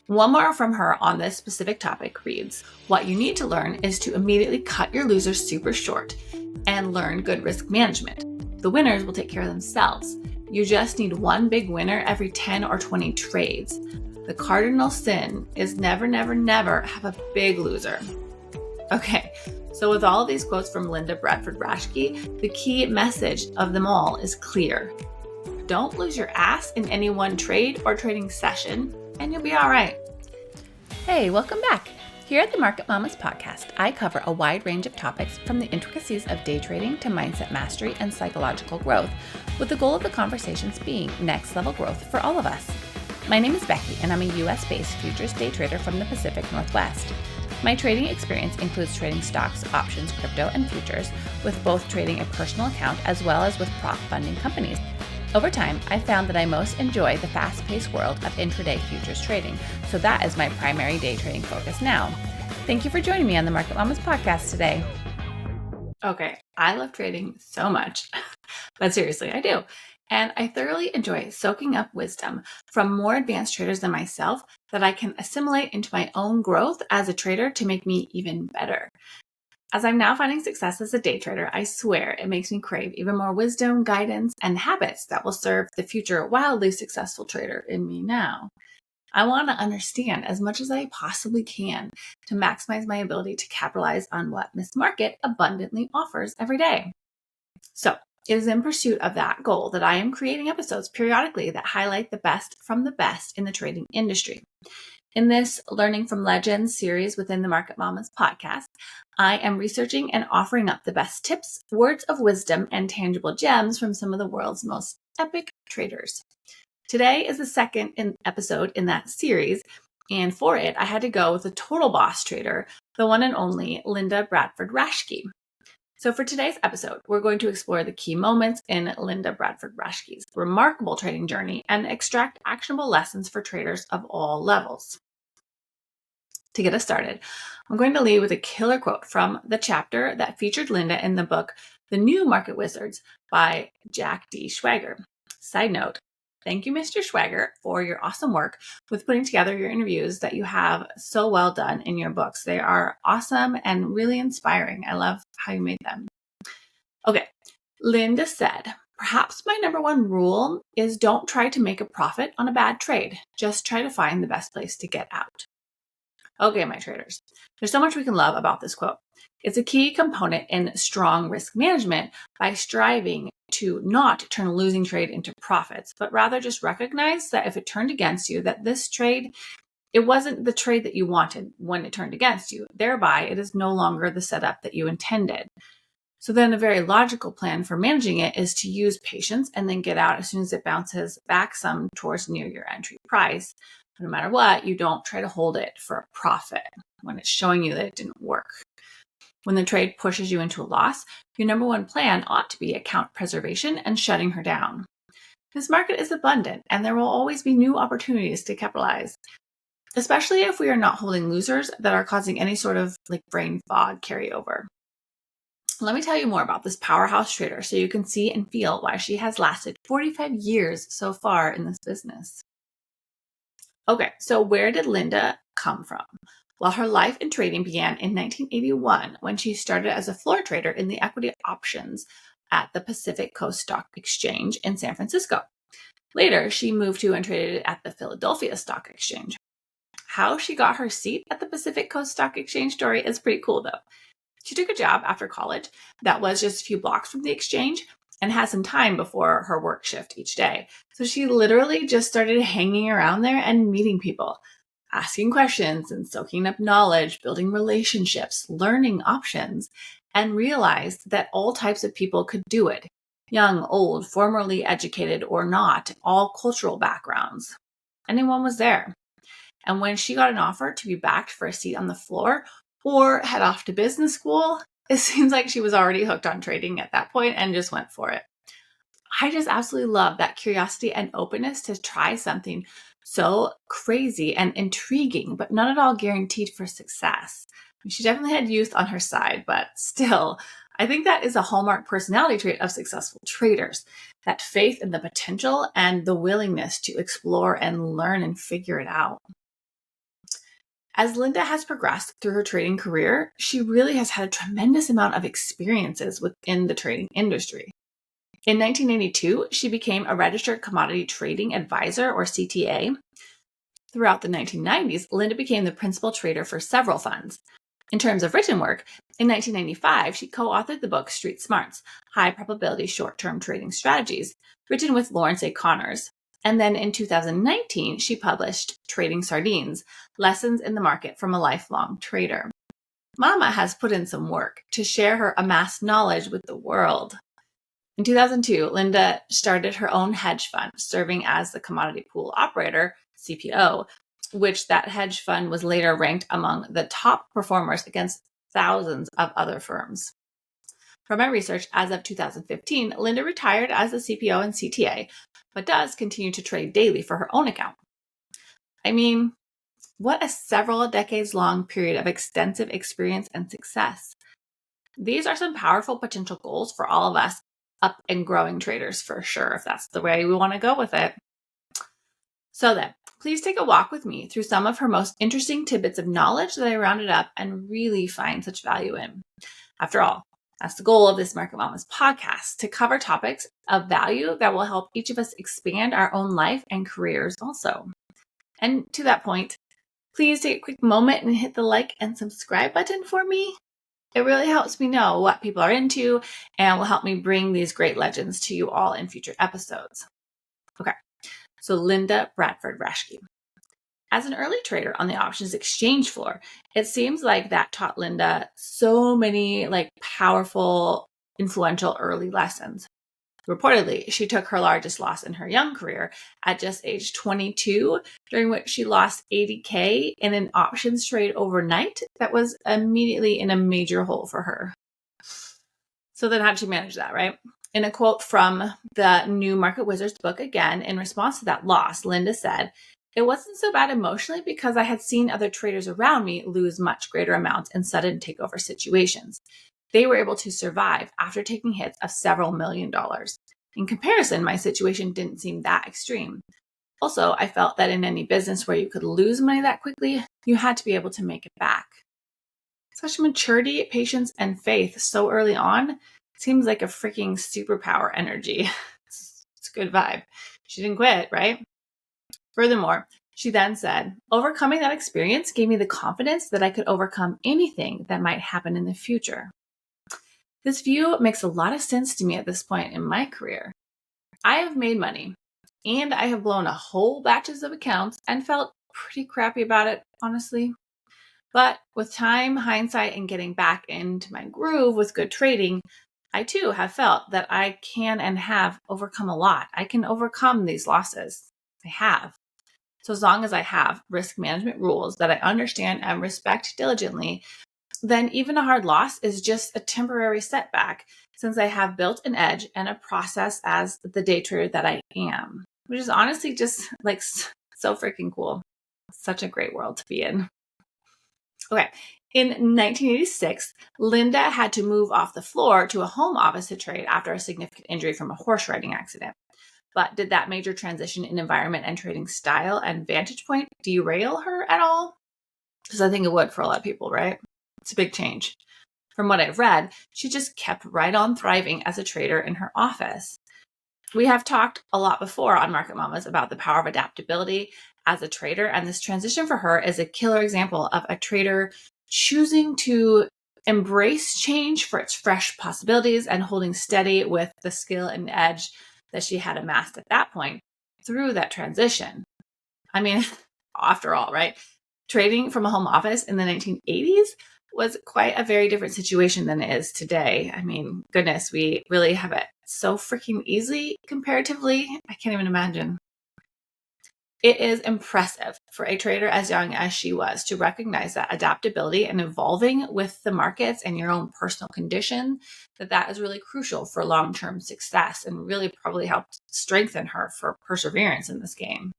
One more from her on this specific topic reads, what you need to learn is to immediately cut your losers super short and learn good risk management. The winners will take care of themselves. You just need one big winner every 10 or 20 trades. The cardinal sin is never, never, never have a big loser. Okay, so with all of these quotes from Linda Bradford Raschke, the key message of them all is clear. Don't lose your ass in any one trade or trading session, and you'll be all right. Hey, welcome back. Here at the Market Mamas podcast, I cover a wide range of topics from the intricacies of day trading to mindset mastery and psychological growth, with the goal of the conversations being next level growth for all of us. My name is Becky, and I'm a US-based futures day trader from the Pacific Northwest. My trading experience includes trading stocks, options, crypto, and futures, with both trading a personal account as well as with prop funding companies. Over time, I found that I most enjoy the fast-paced world of intraday futures trading, so that is my primary day trading focus now. Thank you for joining me on the Market Mamas podcast today. Okay, I love trading so much, but seriously, I do. And I thoroughly enjoy soaking up wisdom from more advanced traders than myself that I can assimilate into my own growth as a trader to make me even better. As I'm now finding success as a day trader, I swear it makes me crave even more wisdom, guidance, and habits that will serve the future wildly successful trader in me now. I want to understand as much as I possibly can to maximize my ability to capitalize on what Miss Market abundantly offers every day. So, it is in pursuit of that goal that I am creating episodes periodically that highlight the best from the best in the trading industry. In this Learning from Legends series within the Market Mamas podcast, I am researching and offering up the best tips, words of wisdom, and tangible gems from some of the world's most epic traders. Today is the second episode in that series, and for it, I had to go with a total boss trader, the one and only Linda Bradford Raschke. So for today's episode, we're going to explore the key moments in Linda Bradford Raschke's remarkable trading journey and extract actionable lessons for traders of all levels. To get us started, I'm going to lead with a killer quote from the chapter that featured Linda in the book, The New Market Wizards by Jack D. Schwager. Side note, thank you, Mr. Schwager, for your awesome work with putting together your interviews that you have so well done in your books. They are awesome and really inspiring. I love how you made them. Okay, Linda said, perhaps my number one rule is don't try to make a profit on a bad trade. Just try to find the best place to get out. Okay, my traders, there's so much we can love about this quote. It's a key component in strong risk management by striving to not turn a losing trade into profits, but rather just recognize that if it turned against you, that this trade, it wasn't the trade that you wanted when it turned against you. Thereby, it is no longer the setup that you intended. So then a very logical plan for managing it is to use patience and then get out as soon as it bounces back some towards near your entry price. But no matter what, you don't try to hold it for a profit when it's showing you that it didn't work. When the trade pushes you into a loss, your number one plan ought to be account preservation and shutting her down. This market is abundant and there will always be new opportunities to capitalize, especially if we are not holding losers that are causing any sort of brain fog carryover. Let me tell you more about this powerhouse trader so you can see and feel why she has lasted 45 years so far in this business. Okay, so where did Linda come from? Well, her life in trading began in 1981 when she started as a floor trader in the equity options at the Pacific Coast Stock Exchange in San Francisco. Later, she moved to and traded at the Philadelphia Stock Exchange. How she got her seat at the Pacific Coast Stock Exchange story is pretty cool, though. She took a job after college that was just a few blocks from the exchange and had some time before her work shift each day. So she literally just started hanging around there and meeting people, asking questions and soaking up knowledge, building relationships, learning options, and realized that all types of people could do it. Young, old, formerly educated or not, all cultural backgrounds. Anyone was there. And when she got an offer to be backed for a seat on the floor or head off to business school, it seems like she was already hooked on trading at that point and just went for it. I just absolutely love that curiosity and openness to try something so crazy and intriguing, but not at all guaranteed for success. She definitely had youth on her side, but still, I think that is a hallmark personality trait of successful traders, that faith in the potential and the willingness to explore and learn and figure it out. As Linda has progressed through her trading career, she really has had a tremendous amount of experiences within the trading industry. In 1982, she became a registered commodity trading advisor, or CTA. Throughout the 1990s, Linda became the principal trader for several funds. In terms of written work, in 1995, she co-authored the book Street Smarts, High Probability Short-Term Trading Strategies, written with Lawrence A. Connors. And then in 2019, she published Trading Sardines, Lessons in the Market from a Lifelong Trader. Mama has put in some work to share her amassed knowledge with the world. In 2002, Linda started her own hedge fund, serving as the commodity pool operator, CPO, which that hedge fund was later ranked among the top performers against thousands of other firms. From my research, as of 2015, Linda retired as a CPO and CTA, but does continue to trade daily for her own account. I mean, what a several decades long period of extensive experience and success. These are some powerful potential goals for all of us up and growing traders, for sure, if that's the way we want to go with it. So then, please take a walk with me through some of her most interesting tidbits of knowledge that I rounded up and really find such value in. After all, that's the goal of this Market Mamas podcast, to cover topics of value that will help each of us expand our own life and careers also. And to that point, please take a quick moment and hit the like and subscribe button for me. It really helps me know what people are into and will help me bring these great legends to you all in future episodes. Okay, so Linda Bradford Raschke. As an early trader on the options exchange floor, it seems like that taught Linda so many powerful, influential early lessons. Reportedly, she took her largest loss in her young career at just age 22, during which she lost $80K in an options trade overnight that was immediately in a major hole for her. So then how did she manage that, right? In a quote from the New Market Wizards book, again, in response to that loss, Linda said, "It wasn't so bad emotionally because I had seen other traders around me lose much greater amounts in sudden takeover situations. They were able to survive after taking hits of several $1,000,000. In comparison, my situation didn't seem that extreme. Also, I felt that in any business where you could lose money that quickly, you had to be able to make it back." Such maturity, patience, and faith so early on seems like a freaking superpower energy. It's a good vibe. She didn't quit, right? Furthermore, she then said, "Overcoming that experience gave me the confidence that I could overcome anything that might happen in the future." This view makes a lot of sense to me at this point in my career. I have made money, and I have blown a whole batches of accounts and felt pretty crappy about it, honestly. But with time, hindsight, and getting back into my groove with good trading, I too have felt that I can and have overcome a lot. I can overcome these losses. I have. So as long as I have risk management rules that I understand and respect diligently, then even a hard loss is just a temporary setback, since I have built an edge and a process as the day trader that I am, which is honestly just so freaking cool. Such a great world to be in. Okay. In 1986, Linda had to move off the floor to a home office to trade after a significant injury from a horse riding accident. But did that major transition in environment and trading style and vantage point derail her at all? Because I think it would for a lot of people, right? It's a big change. From what I've read, she just kept right on thriving as a trader in her office. We have talked a lot before on Market Mamas about the power of adaptability as a trader, and this transition for her is a killer example of a trader choosing to embrace change for its fresh possibilities and holding steady with the skill and edge that she had amassed at that point through that transition. I mean, after all, right? Trading from a home office in the 1980s was quite a very different situation than it is today. I mean, goodness, we really have it so freaking easy comparatively. I can't even imagine. It is impressive for a trader as young as she was to recognize that adaptability and evolving with the markets and your own personal condition, that is really crucial for long-term success and really probably helped strengthen her for perseverance in this game.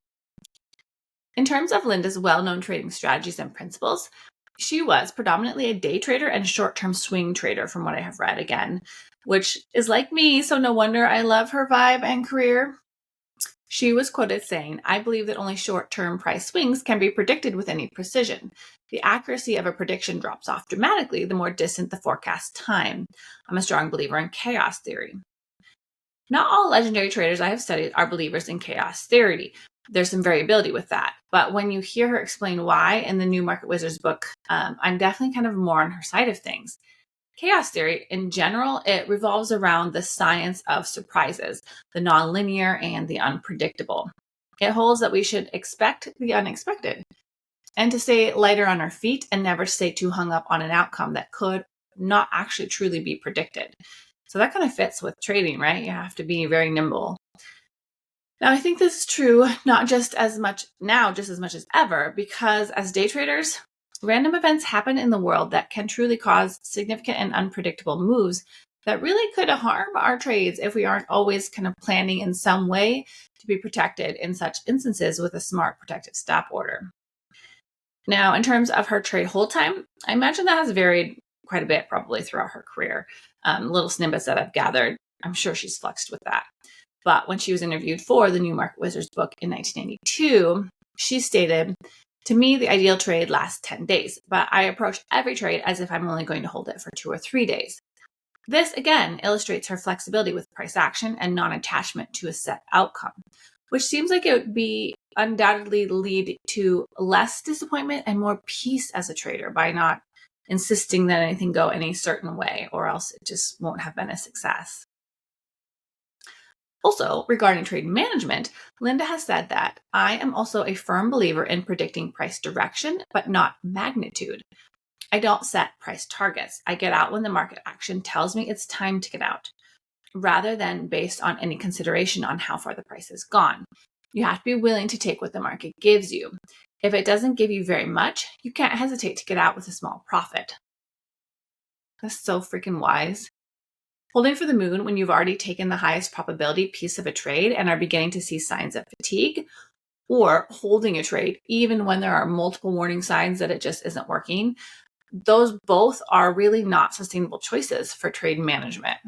In terms of Linda's well-known trading strategies and principles, she was predominantly a day trader and short-term swing trader from what I have read again, which is like me, so no wonder I love her vibe and career. She was quoted saying, "I believe that only short-term price swings can be predicted with any precision. The accuracy of a prediction drops off dramatically the more distant the forecast time. I'm a strong believer in chaos theory." Not all legendary traders I have studied are believers in chaos theory. There's some variability with that. But when you hear her explain why in the New Market Wizards book, I'm definitely kind of more on her side of things. Chaos theory, in general, it revolves around the science of surprises, the nonlinear and the unpredictable. It holds that we should expect the unexpected and to stay lighter on our feet and never stay too hung up on an outcome that could not actually truly be predicted. So that kind of fits with trading, right? You have to be very nimble. Now, I think this is true not just as much now, just as much as ever, because as day traders, random events happen in the world that can truly cause significant and unpredictable moves that really could harm our trades if we aren't always kind of planning in some way to be protected in such instances with a smart protective stop order. Now, in terms of her trade hold time, I imagine that has varied quite a bit probably throughout her career. Little snippets that I've gathered, I'm sure she's flexed with that. But when she was interviewed for the New Market Wizards book in 1992, she stated, "To me, the ideal trade lasts 10 days, but I approach every trade as if I'm only going to hold it for 2 or 3 days." This, again, illustrates her flexibility with price action and non-attachment to a set outcome, which seems like it would be undoubtedly lead to less disappointment and more peace as a trader by not insisting that anything go any certain way, or else it just won't have been a success. Also, regarding trade management, Linda has said that I am also a firm believer in predicting price direction, but not magnitude. I don't set price targets. I get out when the market action tells me it's time to get out, rather than based on any consideration on how far the price has gone. You have to be willing to take what the market gives you. If it doesn't give you very much, you can't hesitate to get out with a small profit. That's so freaking wise. Holding for the moon when you've already taken the highest probability piece of a trade and are beginning to see signs of fatigue, or holding a trade even when there are multiple warning signs that it just isn't working, those both are really not sustainable choices for trade management.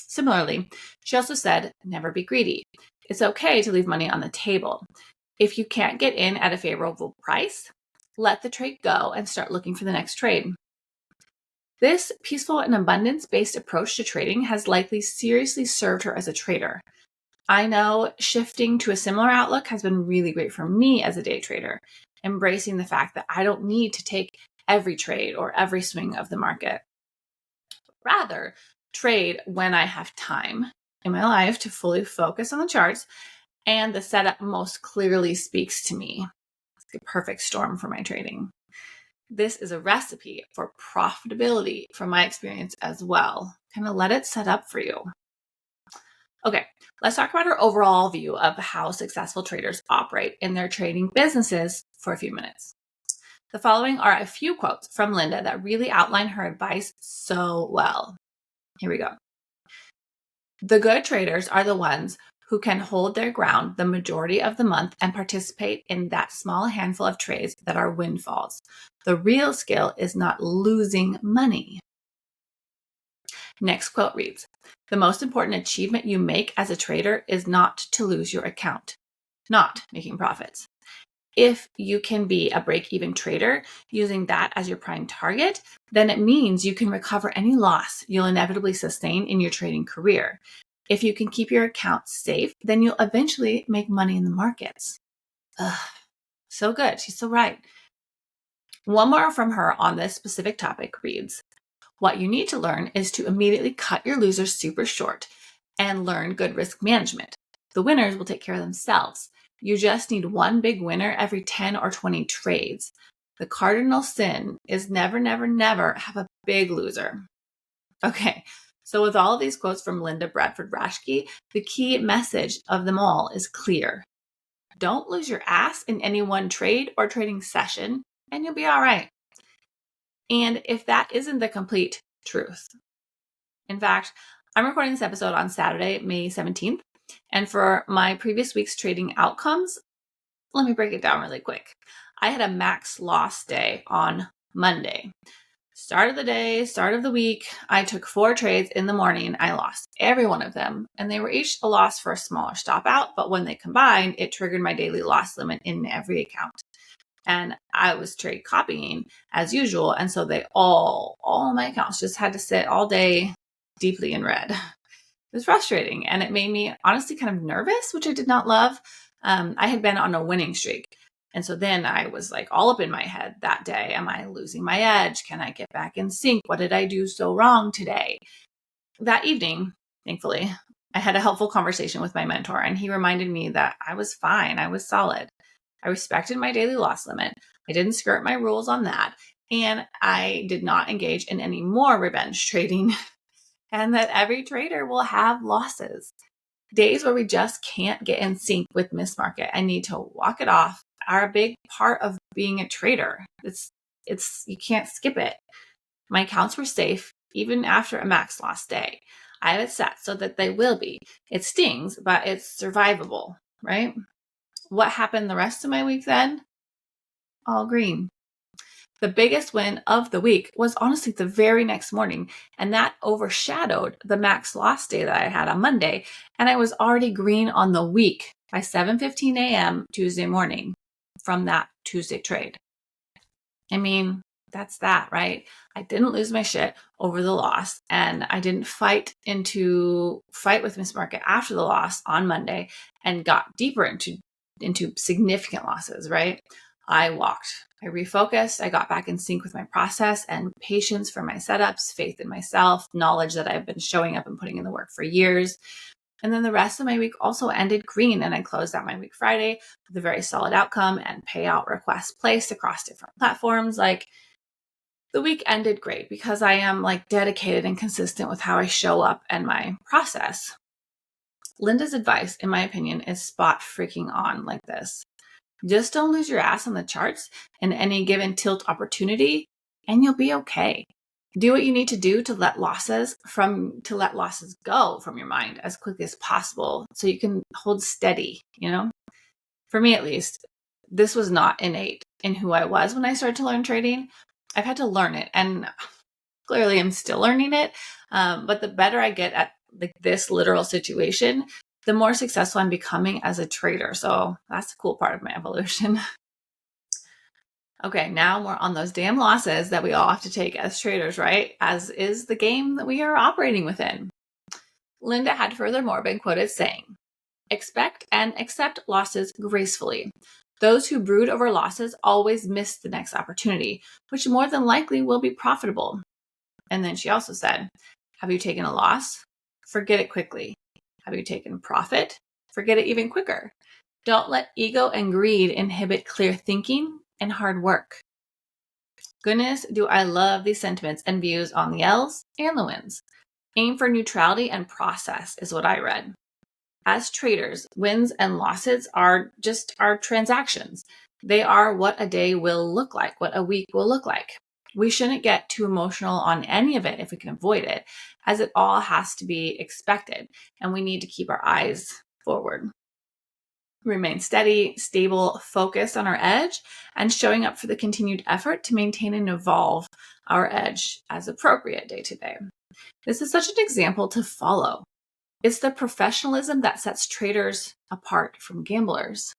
Similarly, she also said, never be greedy. It's okay to leave money on the table. If you can't get in at a favorable price, let the trade go and start looking for the next trade. This peaceful and abundance-based approach to trading has likely seriously served her as a trader. I know shifting to a similar outlook has been really great for me as a day trader, embracing the fact that I don't need to take every trade or every swing of the market. Rather, trade when I have time in my life to fully focus on the charts and the setup most clearly speaks to me. It's the perfect storm for my trading. This is a recipe for profitability from my experience as well. Kind of let it set up for you. Okay, let's talk about her overall view of how successful traders operate in their trading businesses for a few minutes. The following are a few quotes from Linda that really outline her advice so well. Here we go. "The good traders are the ones who can hold their ground the majority of the month and participate in that small handful of trades that are windfalls. The real skill is not losing money." Next quote reads, "The most important achievement you make as a trader is not to lose your account, not making profits. If you can be a break-even trader using that as your prime target, then it means you can recover any loss you'll inevitably sustain in your trading career. If you can keep your account safe, then you'll eventually make money in the markets." Ugh, so good. She's so right. One more from her on this specific topic reads, "What you need to learn is to immediately cut your losers super short and learn good risk management. The winners will take care of themselves. You just need one big winner every 10 or 20 trades. The cardinal sin is never, never, never have a big loser." Okay, so with all of these quotes from Linda Bradford Raschke, the key message of them all is clear. Don't lose your ass in any one trade or trading session, and you'll be all right. And if that isn't the complete truth, in fact, I'm recording this episode on Saturday, May 17th. And for my previous week's trading outcomes, let me break it down really quick. I had a max loss day on Monday. Start of the day, start of the week, I took 4 trades in the morning. I lost every one of them, and they were each a loss for a smaller stop out, but when they combined, it triggered my daily loss limit in every account. And I was trade copying as usual, and so they all my accounts just had to sit all day deeply in red. It was frustrating, and it made me honestly kind of nervous, which I did not love. I had been on a winning streak. And so then I was like all up in my head that day. Am I losing my edge? Can I get back in sync? What did I do so wrong today? That evening, thankfully, I had a helpful conversation with my mentor, and he reminded me that I was fine. I was solid. I respected my daily loss limit. I didn't skirt my rules on that. And I did not engage in any more revenge trading, and that every trader will have losses. Days where we just can't get in sync with miss market and need to walk it off are a big part of being a trader. It's you can't skip it. My accounts were safe even after a max loss day. I have it set so that they will be. It stings, but it's survivable, right? What happened the rest of my week then? All green. The biggest win of the week was honestly the very next morning, and that overshadowed the max loss day that I had on Monday, and I was already green on the week by 7:15 a.m. Tuesday morning from that Tuesday trade. I mean, that's that, right? I didn't lose my shit over the loss, and I didn't fight with Miss Market after the loss on Monday and got deeper into significant losses, right? I walked, I refocused, I got back in sync with my process and patience for my setups, faith in myself, knowledge that I've been showing up and putting in the work for years. And then the rest of my week also ended green, and I closed out my week Friday with a very solid outcome and payout requests placed across different platforms. Like, the week ended great because I am like dedicated and consistent with how I show up and my process. Linda's advice, in my opinion, is spot freaking on like this. Just don't lose your ass on the charts in any given tilt opportunity, and you'll be okay. Do what you need to do to let losses go from your mind as quickly as possible so you can hold steady, For me, at least, this was not innate in who I was when I started to learn trading. I've had to learn it, and clearly I'm still learning it. But the better I get at this literal situation, the more successful I'm becoming as a trader. So that's the cool part of my evolution. Okay, now we're on those damn losses that we all have to take as traders, right? As is the game that we are operating within. Linda had furthermore been quoted saying, "Expect and accept losses gracefully. Those who brood over losses always miss the next opportunity, which more than likely will be profitable." And then she also said, "Have you taken a loss? Forget it quickly. Have you taken profit? Forget it even quicker. Don't let ego and greed inhibit clear thinking and hard work." Goodness, do I love these sentiments and views on the L's and the wins. Aim for neutrality and process is what I read. As traders, wins and losses are just our transactions. They are what a day will look like, what a week will look like. We shouldn't get too emotional on any of it if we can avoid it, as it all has to be expected, and we need to keep our eyes forward. Remain steady, stable, focused on our edge, and showing up for the continued effort to maintain and evolve our edge as appropriate day to day. This is such an example to follow. It's the professionalism that sets traders apart from gamblers.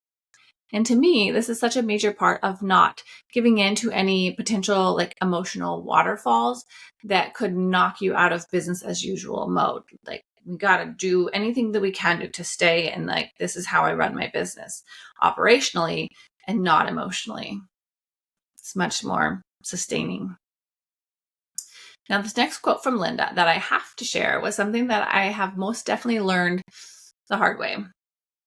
And to me, this is such a major part of not giving in to any potential emotional waterfalls that could knock you out of business as usual mode. We got to do anything that we can do to stay in this is how I run my business operationally and not emotionally. It's much more sustaining. Now, this next quote from Linda that I have to share was something that I have most definitely learned the hard way.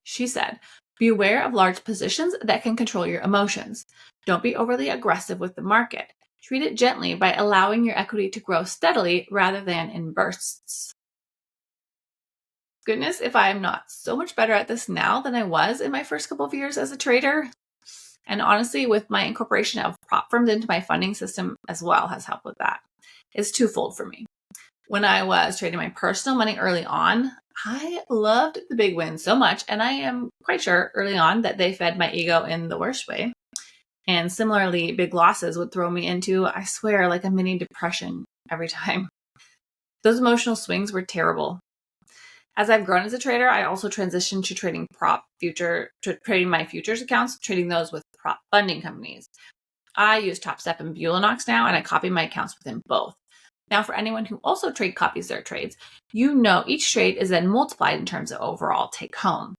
She said, "Beware of large positions that can control your emotions. Don't be overly aggressive with the market. Treat it gently by allowing your equity to grow steadily rather than in bursts." Goodness, if I am not so much better at this now than I was in my first couple of years as a trader. And honestly, with my incorporation of prop firms into my funding system as well has helped with that. It's twofold for me. When I was trading my personal money early on, I loved the big wins so much, and I am quite sure early on that they fed my ego in the worst way. And similarly, big losses would throw me into, I swear, like a mini depression every time. Those emotional swings were terrible. As I've grown as a trader, I also transitioned to trading my futures accounts, trading those with prop funding companies. I use Top Step and Bullinox now, and I copy my accounts within both. Now, for anyone who also copies their trades, you know each trade is then multiplied in terms of overall take home.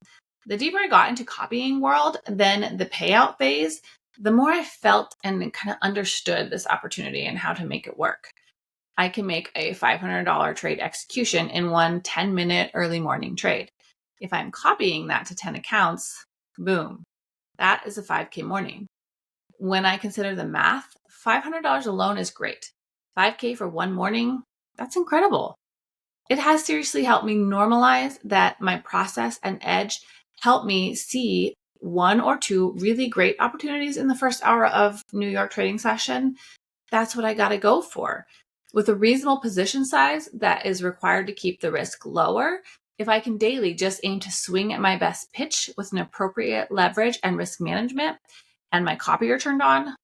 The deeper I got into copying world, then the payout phase, the more I felt and kind of understood this opportunity and how to make it work. I can make a $500 trade execution in one 10-minute early morning trade. If I'm copying that to 10 accounts, boom, that is a 5K morning. When I consider the math, $500 alone is great. 5K for one morning, that's incredible. It has seriously helped me normalize that my process and edge help me see one or two really great opportunities in the first hour of New York trading session. That's what I got to go for. With a reasonable position size that is required to keep the risk lower, if I can daily just aim to swing at my best pitch with an appropriate leverage and risk management, and my copier turned on,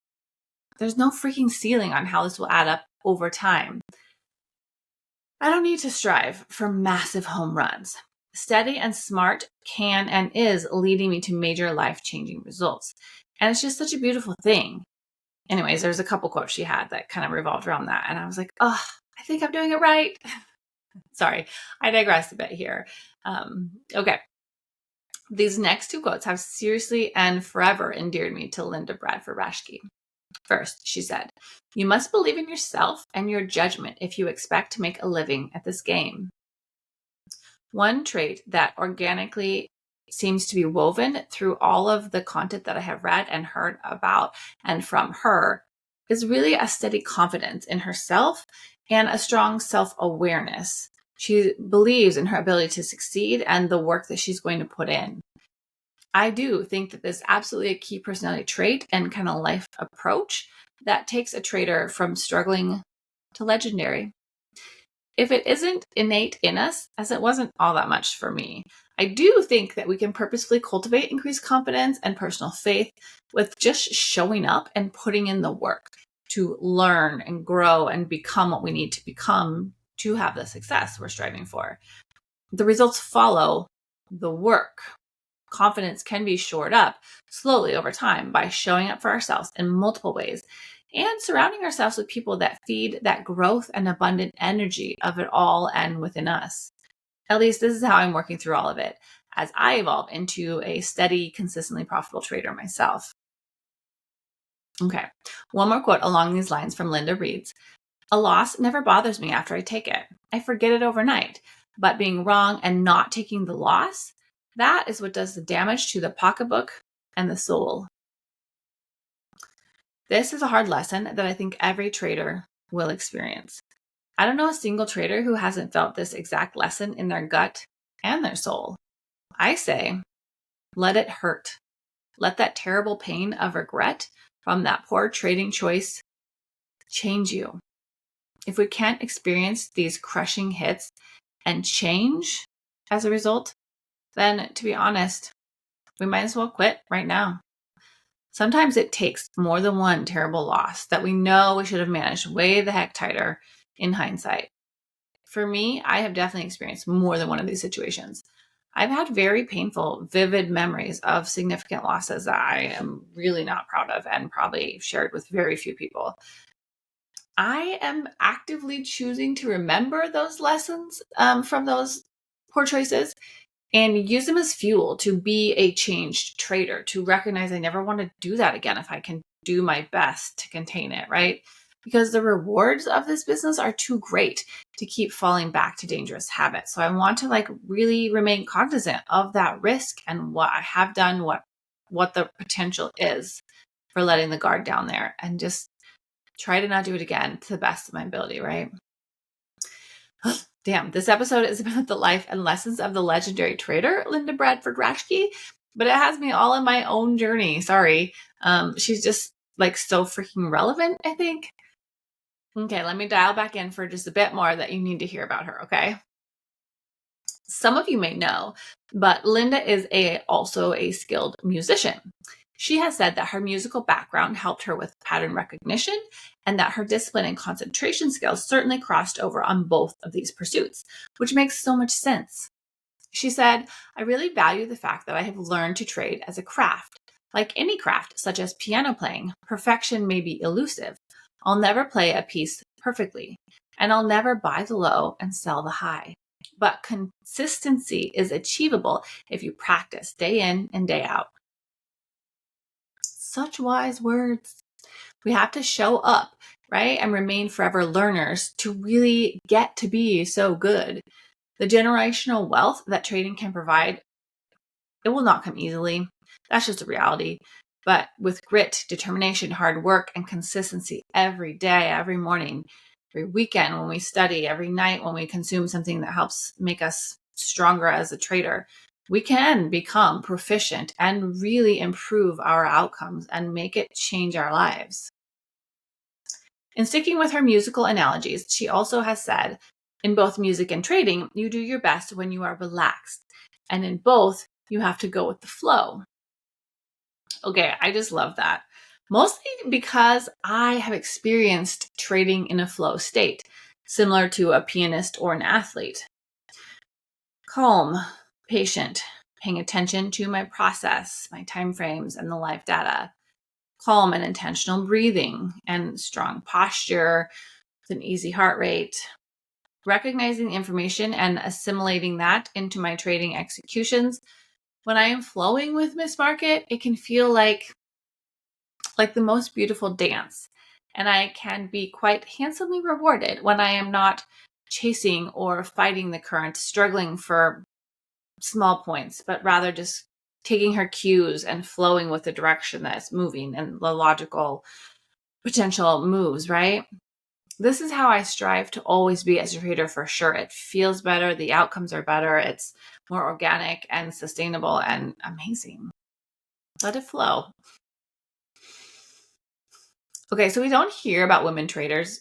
there's no freaking ceiling on how this will add up over time. I don't need to strive for massive home runs. Steady and smart can and is leading me to major life-changing results. And it's just such a beautiful thing. Anyways, there's a couple quotes she had that kind of revolved around that. And I was like, oh, I think I'm doing it right. Sorry, I digressed a bit here. Okay. These next two quotes have seriously and forever endeared me to Linda Bradford Raschke. First, she said, "You must believe in yourself and your judgment if you expect to make a living at this game." One trait that organically seems to be woven through all of the content that I have read and heard about and from her is really a steady confidence in herself and a strong self-awareness. She believes in her ability to succeed and the work that she's going to put in. I do think that this is absolutely a key personality trait and kind of life approach that takes a trader from struggling to legendary. If it isn't innate in us, as it wasn't all that much for me, I do think that we can purposefully cultivate increased confidence and personal faith with just showing up and putting in the work to learn and grow and become what we need to become to have the success we're striving for. The results follow the work. Confidence can be shored up slowly over time by showing up for ourselves in multiple ways and surrounding ourselves with people that feed that growth and abundant energy of it all and within us. At least this is how I'm working through all of it as I evolve into a steady, consistently profitable trader myself. Okay, one more quote along these lines from Linda reads, "A loss never bothers me after I take it. I forget it overnight, but being wrong and not taking the loss, that is what does the damage to the pocketbook and the soul." This is a hard lesson that I think every trader will experience. I don't know a single trader who hasn't felt this exact lesson in their gut and their soul. I say, let it hurt. Let that terrible pain of regret from that poor trading choice change you. If we can't experience these crushing hits and change as a result, then to be honest, we might as well quit right now. Sometimes it takes more than one terrible loss that we know we should have managed way the heck tighter in hindsight. For me, I have definitely experienced more than one of these situations. I've had very painful, vivid memories of significant losses that I am really not proud of and probably shared with very few people. I am actively choosing to remember those lessons from those poor choices and use them as fuel to be a changed trader, to recognize I never want to do that again if I can do my best to contain it, right? Because the rewards of this business are too great to keep falling back to dangerous habits. So I want to really remain cognizant of that risk and what I have done, what the potential is for letting the guard down there, and just try to not do it again to the best of my ability, right? Damn, this episode is about the life and lessons of the legendary trader, Linda Bradford Raschke, but it has me all in my own journey. Sorry. She's just so freaking relevant, I think. Okay, let me dial back in for just a bit more that you need to hear about her, okay? Some of you may know, but Linda is also a skilled musician. She has said that her musical background helped her with pattern recognition and that her discipline and concentration skills certainly crossed over on both of these pursuits, which makes so much sense. She said, I really value the fact that I have learned to trade as a craft. Like any craft, such as piano playing, perfection may be elusive. I'll never play a piece perfectly, and I'll never buy the low and sell the high. But consistency is achievable if you practice day in and day out. Such wise words. We have to show up, right? And remain forever learners to really get to be so good. The generational wealth that trading can provide, it will not come easily. That's just a reality. But with grit, determination, hard work, and consistency every day, every morning, every weekend when we study, every night when we consume something that helps make us stronger as a trader, we can become proficient and really improve our outcomes and make it change our lives. In sticking with her musical analogies, she also has said, in both music and trading, you do your best when you are relaxed. And in both, you have to go with the flow. Okay, I just love that. Mostly because I have experienced trading in a flow state, similar to a pianist or an athlete. Calm, patient, paying attention to my process, my timeframes, and the live data. Calm and intentional breathing and strong posture with an easy heart rate. Recognizing the information and assimilating that into my trading executions. When I am flowing with Miss Market, it can feel like the most beautiful dance. And I can be quite handsomely rewarded when I am not chasing or fighting the current, struggling for small points, but rather just taking her cues and flowing with the direction that it's moving and the logical potential moves, right? This is how I strive to always be as a trader for sure. It feels better. The outcomes are better. It's more organic and sustainable and amazing. Let it flow. Okay, so we don't hear about women traders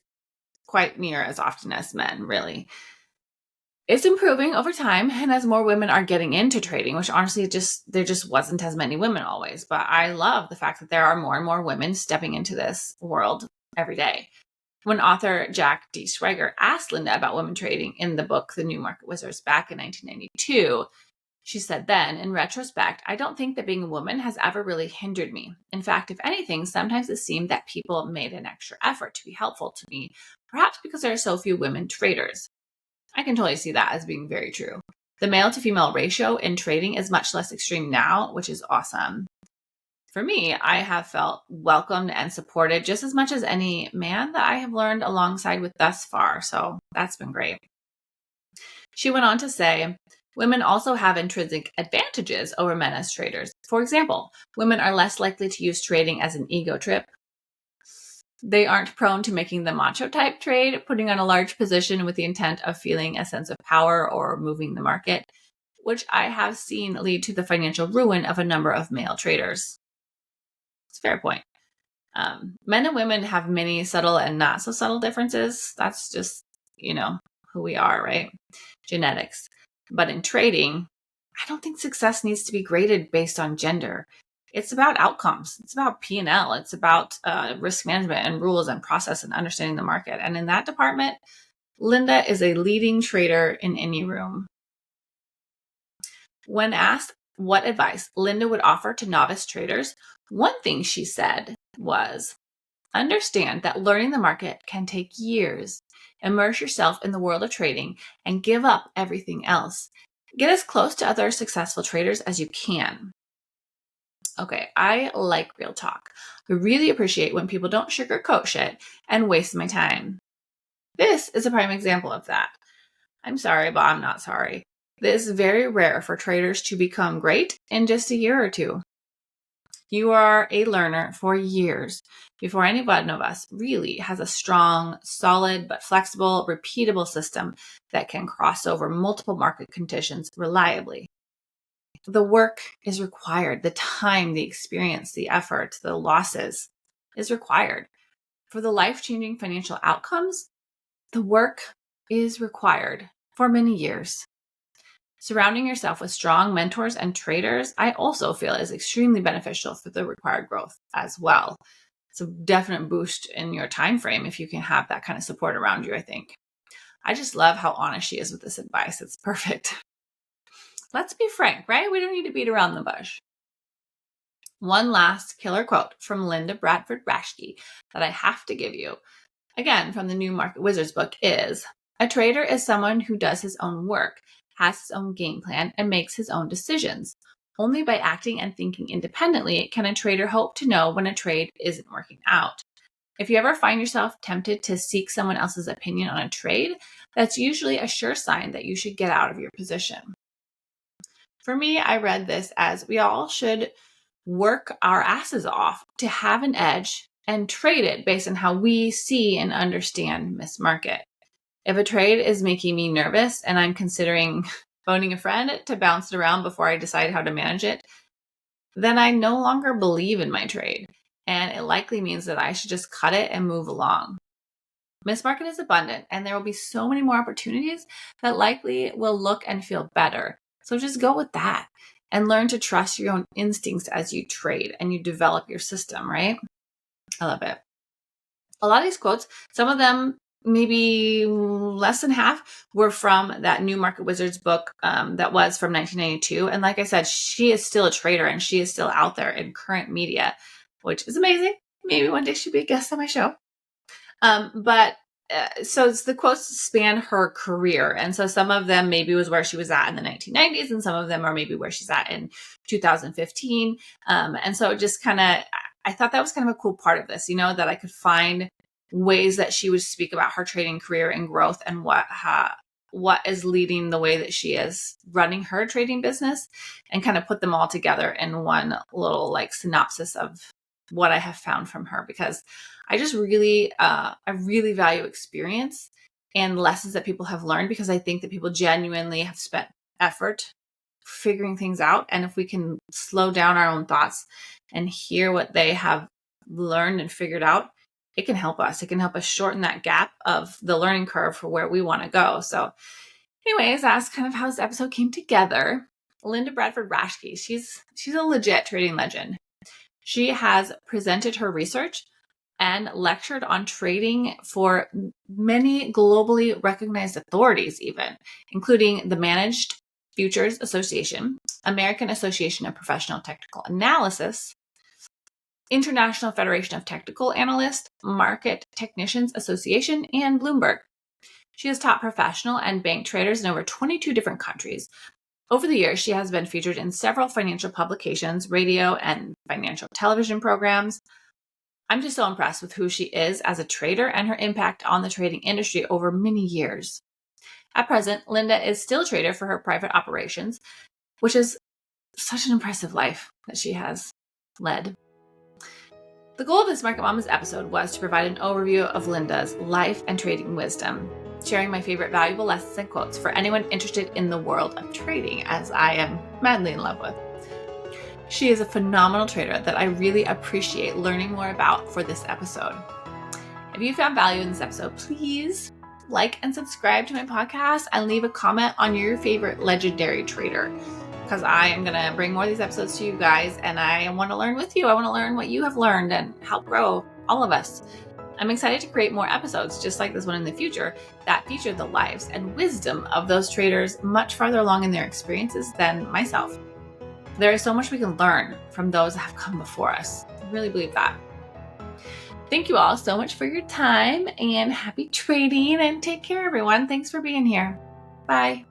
quite near as often as men, really. It's improving over time, and as more women are getting into trading, which honestly there just wasn't as many women always. But I love the fact that there are more and more women stepping into this world every day. When author Jack D. Schwager asked Linda about women trading in the book The New Market Wizards back in 1992, she said then, in retrospect, I don't think that being a woman has ever really hindered me. In fact, if anything, sometimes it seemed that people made an extra effort to be helpful to me, perhaps because there are so few women traders. I can totally see that as being very true. The male to female ratio in trading is much less extreme now, which is awesome. For me, I have felt welcomed and supported just as much as any man that I have learned alongside with thus far. So that's been great. She went on to say, women also have intrinsic advantages over men as traders. For example, women are less likely to use trading as an ego trip. They aren't prone to making the macho type trade, putting on a large position with the intent of feeling a sense of power or moving the market, which I have seen lead to the financial ruin of a number of male traders. It's a fair point. Men and women have many subtle and not so subtle differences. That's just, who we are, right? Genetics. But in trading, I don't think success needs to be graded based on gender. It's about outcomes. It's about P&L. It's about risk management and rules and process and understanding the market. And in that department, Linda is a leading trader in any room. When asked what advice Linda would offer to novice traders, one thing she said was, understand that learning the market can take years. Immerse yourself in the world of trading and give up everything else. Get as close to other successful traders as you can. Okay, I like real talk. I really appreciate when people don't sugarcoat shit and waste my time. This is a prime example of that. I'm sorry, but I'm not sorry. This is very rare for traders to become great in just a year or two. You are a learner for years before any one of us really has a strong, solid, but flexible, repeatable system that can cross over multiple market conditions reliably. The work is required. The time, the experience, the effort, the losses is required. For the life-changing financial outcomes, the work is required for many years. Surrounding yourself with strong mentors and traders, I also feel is extremely beneficial for the required growth as well. It's a definite boost in your time frame if you can have that kind of support around you, I think. I just love how honest she is with this advice. It's perfect. Let's be frank, right? We don't need to beat around the bush. One last killer quote from Linda Bradford Raschke that I have to give you, again from the New Market Wizards book, is: a trader is someone who does his own work, has his own game plan, and makes his own decisions. Only by acting and thinking independently can a trader hope to know when a trade isn't working out. If you ever find yourself tempted to seek someone else's opinion on a trade, that's usually a sure sign that you should get out of your position. For me, I read this as we all should work our asses off to have an edge and trade it based on how we see and understand Miss Market. If a trade is making me nervous and I'm considering phoning a friend to bounce it around before I decide how to manage it, then I no longer believe in my trade, and it likely means that I should just cut it and move along. Miss Market is abundant, and there will be so many more opportunities that likely will look and feel better. So just go with that and learn to trust your own instincts as you trade and you develop your system, right? I love it. A lot of these quotes, some of them, maybe less than half, were from that New Market Wizards book that was from 1992. And like I said, she is still a trader and she is still out there in current media, which is amazing. Maybe one day she'll be a guest on my show. So the quotes span her career. And so some of them maybe was where she was at in the 1990s, and some of them are maybe where she's at in 2015. And so just kind of, I thought that was kind of a cool part of this, that I could find ways that she would speak about her trading career and growth and what is leading the way that she is running her trading business, and kind of put them all together in one little synopsis of what I have found from her, because I just really value experience and lessons that people have learned, because I think that people genuinely have spent effort figuring things out. And if we can slow down our own thoughts and hear what they have learned and figured out, it can help us. It can help us shorten that gap of the learning curve for where we want to go. So anyways, that's kind of how this episode came together. Linda Bradford Raschke, she's a legit trading legend. She has presented her research and lectured on trading for many globally recognized authorities, even, including the Managed Futures Association, American Association of Professional Technical Analysis, International Federation of Technical Analysts, Market Technicians Association, and Bloomberg. She has taught professional and bank traders in over 22 different countries. Over the years, she has been featured in several financial publications, radio, and financial television programs. I'm just so impressed with who she is as a trader and her impact on the trading industry over many years. At present, Linda is still a trader for her private operations, which is such an impressive life that she has led. The goal of this Market Mamas episode was to provide an overview of Linda's life and trading wisdom, sharing my favorite valuable lessons and quotes for anyone interested in the world of trading, as I am madly in love with. She is a phenomenal trader that I really appreciate learning more about for this episode. If you found value in this episode, please like and subscribe to my podcast and leave a comment on your favorite legendary trader, because I am going to bring more of these episodes to you guys, and I want to learn with you. I want to learn what you have learned and help grow all of us. I'm excited to create more episodes just like this one in the future that feature the lives and wisdom of those traders much farther along in their experiences than myself. There is so much we can learn from those that have come before us. I really believe that. Thank you all so much for your time, and happy trading, and take care, everyone. Thanks for being here. Bye.